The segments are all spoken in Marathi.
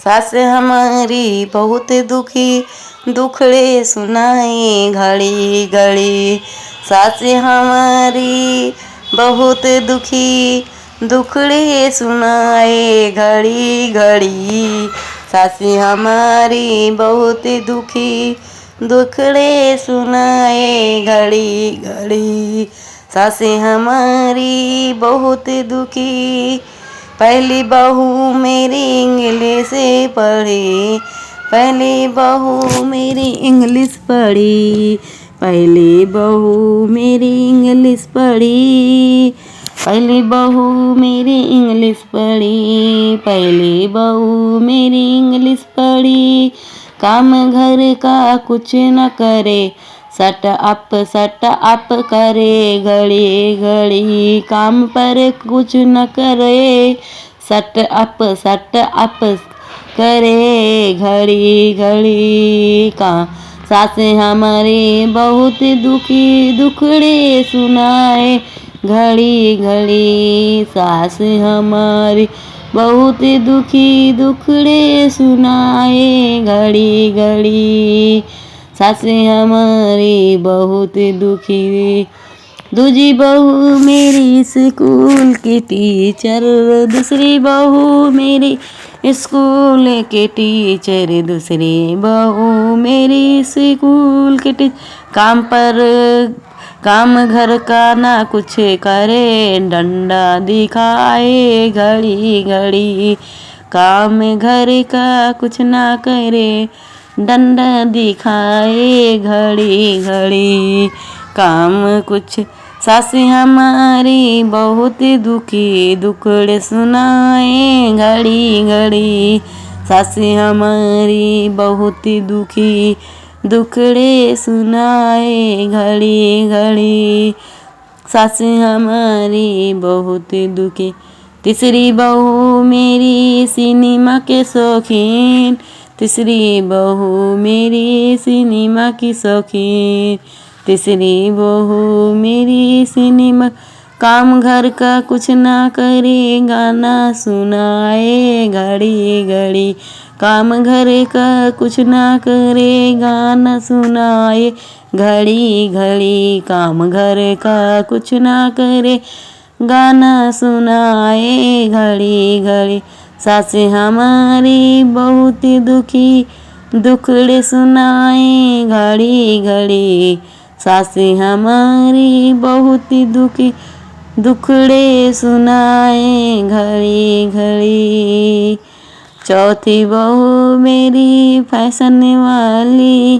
सास हमारी बहुत दुखी दुखड़े सुनाए घड़ी घड़ी। सास हमारी बहुत दुखी दुखड़े सुनाए घड़ी घड़ी। सास हमारी बहुत दुखी दुखड़े सुनाए घड़ी घड़ी। सास हमारी बहुत दुखी। पहली बहू मेरी इंग्लिश पढ़ी, पहली बहू मेरी इंग्लिश पढ़ी, पहली बहू मेरी इंग्लिश पढ़ी, पहली बहू मेरी इंग्लिश पढ़ी, पहली बहू मेरी इंग्लिश पढ़ी। काम घर का कुछ न करे, सट अप करे घड़ी घड़ी। काम पर कुछ न करे, सट अप करे घड़ी घड़ी। का सास हमारी बहुत दुखी दुखड़े सुनाए घड़ी घड़ी। सास हमारी बहुत दुखी दुखड़े सुनाए घड़ी घड़ी। सास हमारी बहुत दुखी। दूजी बहू मेरी स्कूल की टीचर, दूसरी बहू मेरी स्कूल के टीचर, दूसरी बहू मेरी स्कूल के टीचर। काम घर का ना कुछ करे, डंडा दिखाए घड़ी घड़ी। काम घर का कुछ ना करे, डंडा दिखाए घड़ी घड़ी। काम कुछ सास हमारी बहुत दुखी दुखड़े सुनाए घड़ी घड़ी। सास हमारी बहुत दुखी दुखड़े सुनाए घड़ी घड़ी। सास हमारी बहुत दुखी। तीसरी बहू मेरी सिनेमा के शौकीन, तीसरी बहू मेरी सिनेमा की शौकीन, तीसरी बहू मेरी सिनेमा। काम घर का कुछ ना करे, गाना सुनाए घड़ी घड़ी। काम घर का कुछ ना करे, गाना सुनाए घड़ी घड़ी। काम घर का कुछ ना करे, गाना सुनाए घड़ी घड़ी। सास हमारी बहुत दुखी दुखड़े सुनाए घड़ी घड़ी। सास हमारी बहुत दुखी दुखड़े सुनाए घड़ी घड़ी। चौथी बहू मेरी फैशन वाली,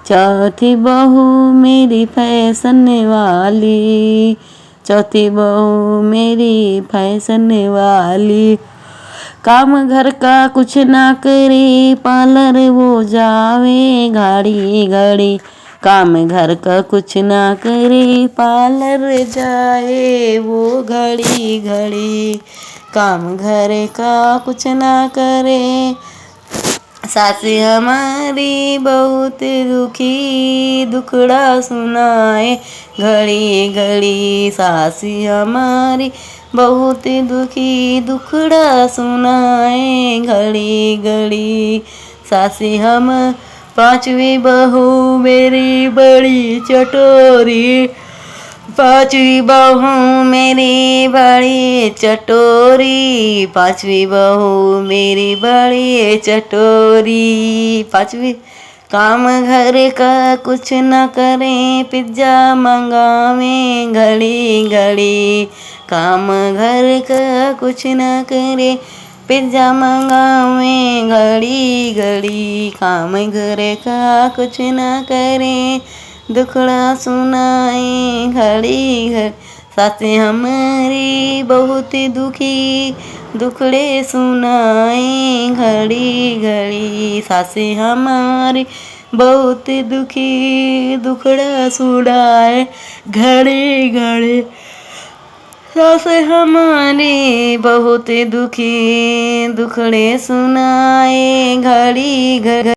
चौथी बहू मेरी फैशन वाली, चौथी बहू मेरी फैशन वाली। काम घर का कुछ ना करे, पार्लर वो जावे घड़ी घड़ी। काम घर का कुछ ना करे, पार्लर जाए वो घड़ी घड़ी। काम घर का कुछ ना करे, सास हमारी बहुत दुखी दुखड़ा सुनाए घड़ी घड़ी। सास हमारी बहुत दुखी दुखड़ा सुनाए घड़ी घड़ी। सास हम पांचवी बहू मेरी बड़ी चटोरी, पांचवी बहू मेरी बड़ी चटोरी, पांचवी बहू मेरी बड़ी चटोरी। पांचवी काम घर का कुछ न करे, पिज्जा मंगावे घड़ी घड़ी। काम घर का कुछ न करे, पिज्जा मंगावे घड़ी घड़ी। काम घर का कुछ न करे, दुखड़ा सुनाए घड़ी घड़ी। सास हमारी बहुत दुखी दुखड़े सुनाए घड़ी घड़ी। सास हमारी बहुत दुखी दुखड़ा सुनाए घड़ी घड़ी। सास हमारी बहुत दुखी दुखड़े सुनाए घड़ी घड़ी।